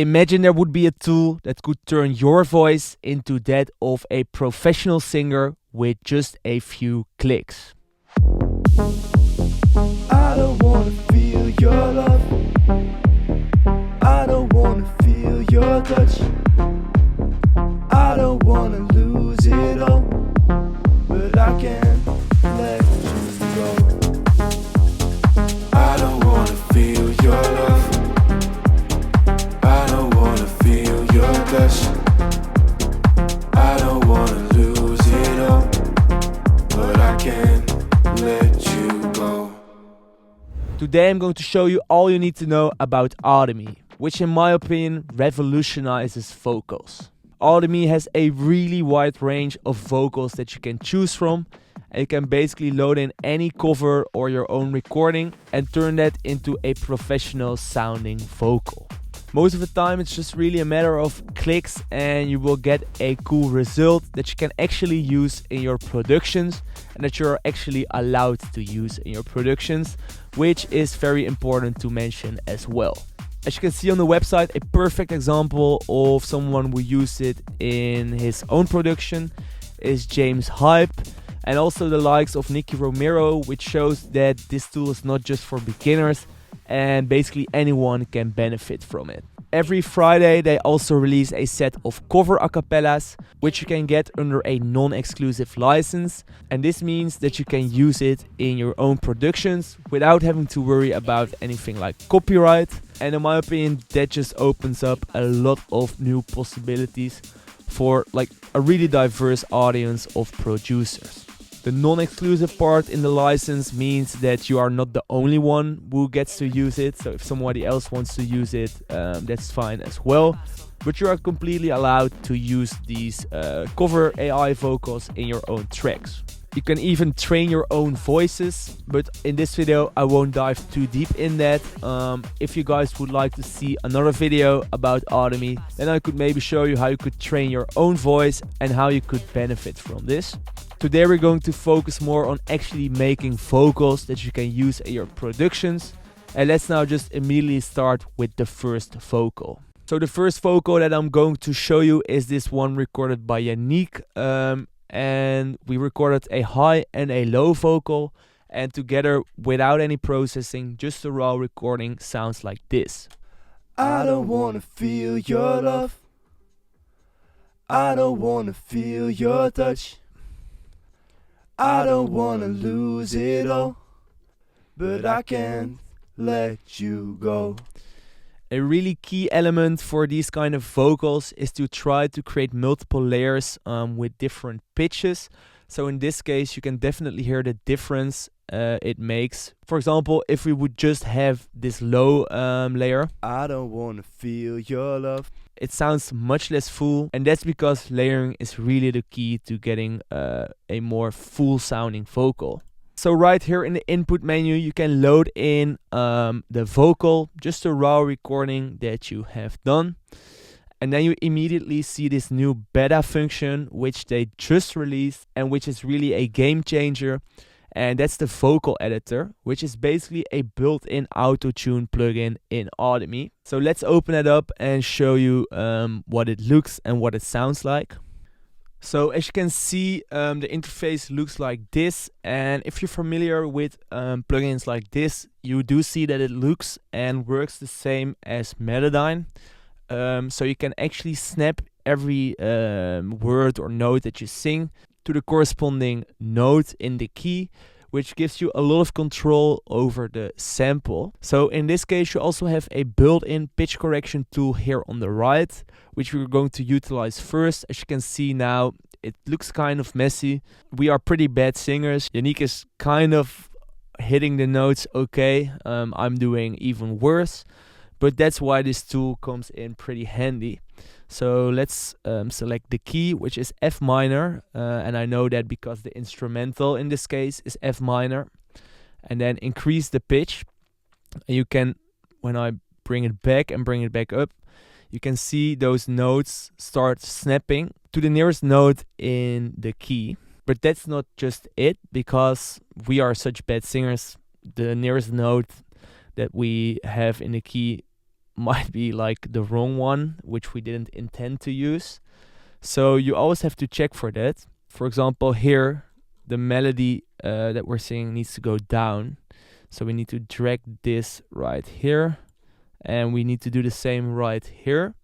Imagine there would be a tool that could turn your voice into that of a professional singer with just a few clicks. I don't wanna feel your love. I don't wanna feel your touch. I don't wanna lose it all, but I can't let you go. I don't wanna feel your love. I don't wanna feel your touch. I don't wanna lose it all, but I can't let you go. Today I'm going to show you all you need to know about Audimee, which in my opinion revolutionizes vocals. Audimee has a really wide range of vocals that you can choose from, and you can basically load in any cover or your own recording and turn that into a professional sounding vocal. Most of the time it's just really a matter of clicks and you will get a cool result that you can actually use in your productions and that you're actually allowed to use in your productions, which is very important to mention as well. As you can see on the website, a perfect example of someone who used it in his own production is James Hype, and also the likes of Niek Romero, which shows that this tool is not just for beginners and basically anyone can benefit from it. Every Friday they also release a set of cover acapellas, which you can get under a non-exclusive license, and this means that you can use it in your own productions without having to worry about anything like copyright. And in my opinion, that just opens up a lot of new possibilities for like a really diverse audience of producers. The non-exclusive part in the license means that you are not the only one who gets to use it. So if somebody else wants to use it, that's fine as well. But you are completely allowed to use these cover AI vocals in your own tracks. You can even train your own voices, but in this video I won't dive too deep in that. If you guys would like to see another video about Audimee, then I could maybe show you how you could train your own voice and how you could benefit from this. Today we're going to focus more on actually making vocals that you can use in your productions. And let's now just immediately start with the first vocal. So the first vocal that I'm going to show you is this one recorded by Niek. And we recorded a high and a low vocal, and together without any processing, just a raw recording sounds like this. I don't wanna feel your love. I don't wanna feel your touch. I don't wanna lose it all, but I can't let you go. A really key element for these kind of vocals is to try to create multiple layers with different pitches. So in this case, you can definitely hear the difference it makes. For example, if we would just have this low layer, I don't wanna feel your love. it sounds much less full, and that's because layering is really the key to getting a more full sounding vocal. So right here in the input menu, you can load in the vocal, just a raw recording that you have done. And then you immediately see this new beta function, which they just released and which is really a game changer. And that's the vocal editor, which is basically a built-in auto-tune plugin in Audimee. So let's open it up and show you what it looks and what it sounds like. So as you can see, the interface looks like this, and if you're familiar with plugins like this, you do see that it looks and works the same as Melodyne. So you can actually snap every word or note that you sing to the corresponding note in the key, which gives you a lot of control over the sample. So in this case, you also have a built-in pitch correction tool here on the right, which we're going to utilize first. As you can see now, it looks kind of messy. We are pretty bad singers. Niek is kind of hitting the notes okay. I'm doing even worse, but that's why this tool comes in pretty handy. So let's select the key, which is F minor, and I know that because the instrumental in this case is F minor. And then increase the pitch. And you can, when I bring it back and bring it back up, you can see those notes start snapping to the nearest note in the key. But that's not just it, because we are such bad singers. The nearest note that we have in the key might be like the wrong one, which we didn't intend to use. So you always have to check for that. For example, here, the melody that we're singing needs to go down. So we need to drag this right here. And we need to do the same right here,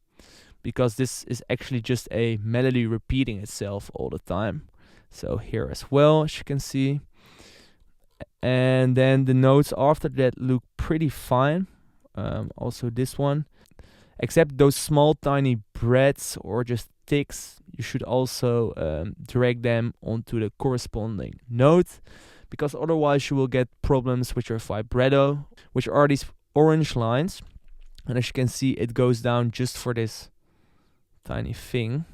because this is actually just a melody repeating itself all the time. So here as well, as you can see. And then the notes after that look pretty fine. Also this one. Except those small tiny breaths or just ticks, you should also drag them onto the corresponding note, because otherwise you will get problems with your vibrato, which are these orange lines. And as you can see, it goes down just for this tiny thing.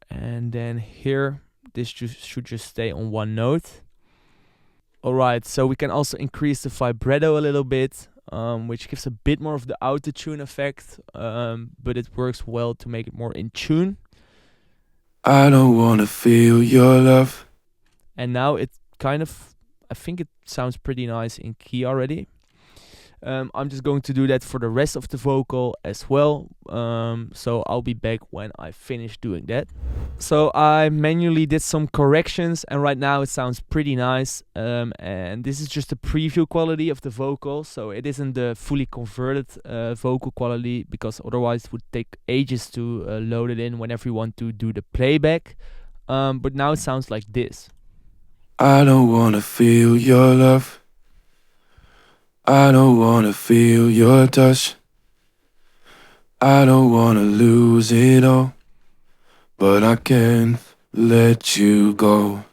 And then here, this should just stay on one note. Alright, so we can also increase the vibrato a little bit, which gives a bit more of the auto-tune effect, but it works well to make it more in tune. I don't wanna feel your love. And now it kind of, I think it sounds pretty nice in key already. I'm just going to do that for the rest of the vocal as well. So I'll be back when I finish doing that. So I manually did some corrections, and right now it sounds pretty nice. And this is just the preview quality of the vocal, so it isn't the fully converted vocal quality, because otherwise it would take ages to load it in whenever you want to do the playback. But now it sounds like this. I don't wanna feel your love. I don't wanna feel your touch. I don't wanna lose it all, but I can't let you go.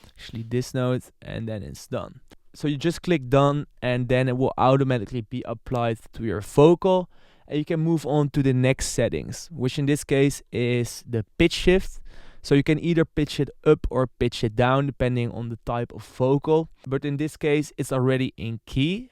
Actually this note, and then it's done. So you just click done, and then it will automatically be applied to your vocal, and you can move on to the next settings, which in this case is the pitch shift. So you can either pitch it up or pitch it down depending on the type of vocal. But in this case, it's already in key.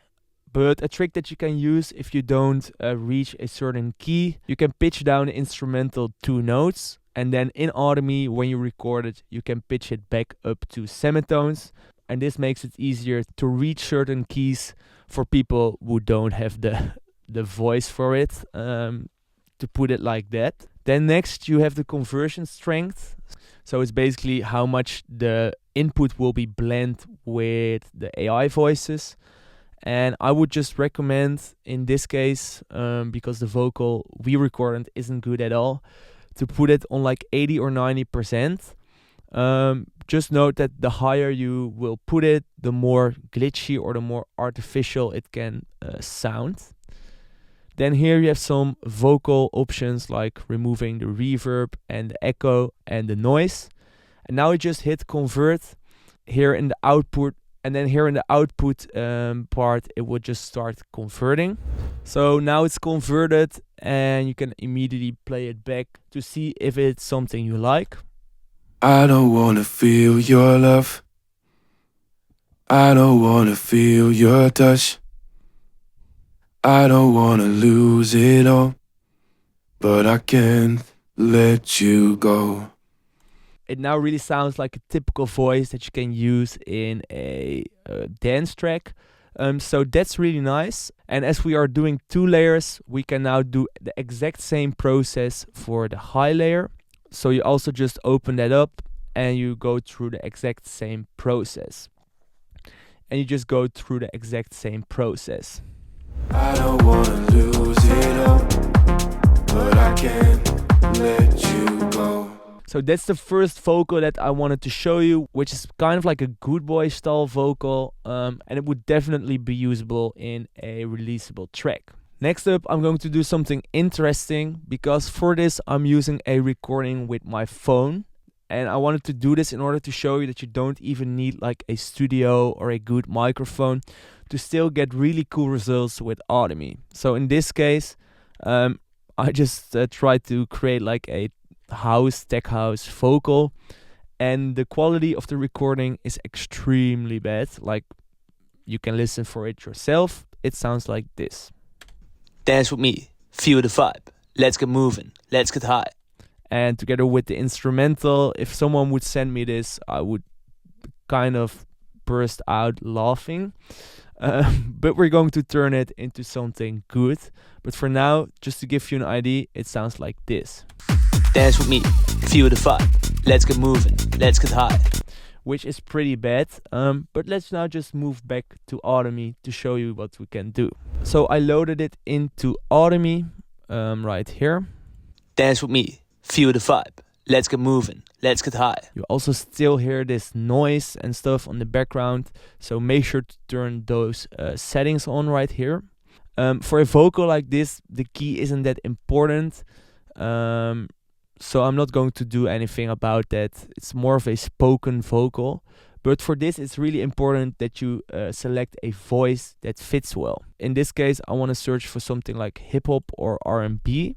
But a trick that you can use if you don't reach a certain key, you can pitch down the instrumental 2 notes. And then in Audimee, when you record it, you can pitch it back up to semitones. And this makes it easier to reach certain keys for people who don't have the voice for it, to put it like that. Then next you have the conversion strength. So it's basically how much the input will be blended with the AI voices. And I would just recommend in this case, because the vocal we recorded isn't good at all, to put it on like 80 or 90%. Just note that the higher you will put it, the more glitchy or the more artificial it can sound. Then here you have some vocal options like removing the reverb and the echo and the noise. And now you just hit convert here in the output, and then here in the output part it will just start converting. So now it's converted, and you can immediately play it back to see if it's something you like. I don't wanna feel your love. I don't wanna feel your touch. I don't wanna lose it all, but I can't let you go. It now really sounds like a typical voice that you can use in a dance track. So that's really nice. And as we are doing 2 layers, we can now do the exact same process for the high layer. So you also just open that up and you go through the exact same process. And you just go through the exact same process. I don't wanna lose it all, but I can't let you go. So that's the first vocal that I wanted to show you, which is kind of like a good boy style vocal, and it would definitely be usable in a releasable track. Next up, I'm going to do something interesting, because for this I'm using a recording with my phone. And I wanted to do this in order to show you that you don't even need like a studio or a good microphone to still get really cool results with Audimee. So in this case, I just tried to create like a tech house vocal, and the quality of the recording is extremely bad. Like, you can listen for it yourself. It sounds like this. Dance with me, feel the vibe, let's get moving, let's get high. And together with the instrumental, if someone would send me this, I would kind of burst out laughing. But we're going to turn it into something good. But for now, just to give you an idea, it sounds like this. Dance with me, feel the vibe. Let's get moving, let's get high. Which is pretty bad. But let's now just move back to Audimee to show you what we can do. So I loaded it into Audimee right here. Dance with me, feel the vibe. Let's get moving, let's get high. You also still hear this noise and stuff on the background. So make sure to turn those settings on right here. For a vocal like this, the key isn't that important. So I'm not going to do anything about that. It's more of a spoken vocal. But for this, it's really important that you select a voice that fits well. In this case, I want to search for something like hip-hop or R&B.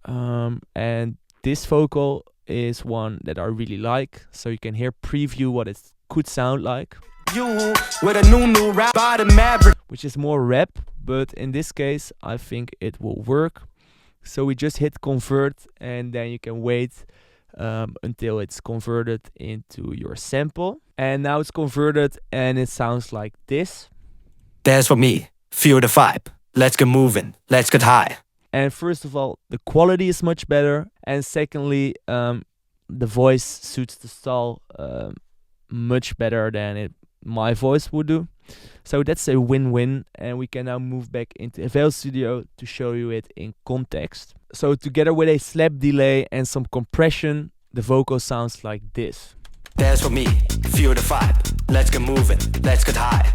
And this vocal is one that I really like. So you can hear preview what it could sound like. You with a new rap by the Maverick. Which is more rap. But in this case, I think it will work. So we just hit convert and then you can wait until it's converted into your sample. And now it's converted and it sounds like this. Dance with me, feel the vibe. Let's get moving, let's get high. And first of all, the quality is much better. And secondly, the voice suits the style much better than my voice would do. So that's a win-win, and we can now move back into FL Studio to show you it in context. So together with a slap delay and some compression, the vocal sounds like this. Dance with me, feel the vibe. Let's get moving, let's get high.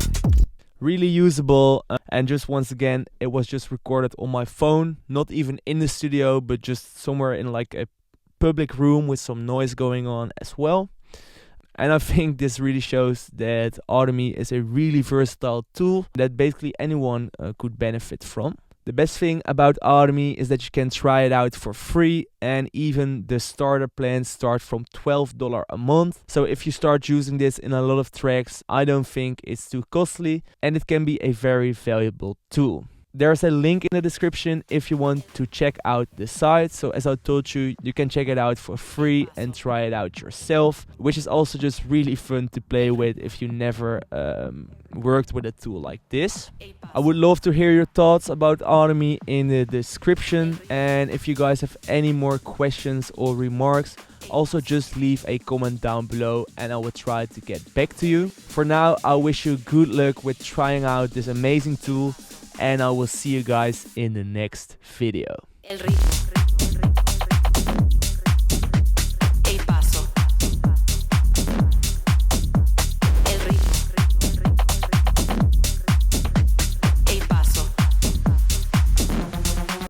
Really usable, and just once again, it was just recorded on my phone, not even in the studio, but just somewhere in like a public room with some noise going on as well. And I think this really shows that Audimee is a really versatile tool that basically anyone could benefit from. The best thing about Audimee is that you can try it out for free, and even the starter plans start from $12 a month. So if you start using this in a lot of tracks, I don't think it's too costly, and it can be a very valuable tool. There's a link in the description if you want to check out the site. So as I told you, you can check it out for free and try it out yourself, which is also just really fun to play with if you never worked with a tool like this. I would love to hear your thoughts about Audimee in the description. And if you guys have any more questions or remarks, also just leave a comment down below and I will try to get back to you. For now, I wish you good luck with trying out this amazing tool. And I will see you guys in the next video. El ritmo.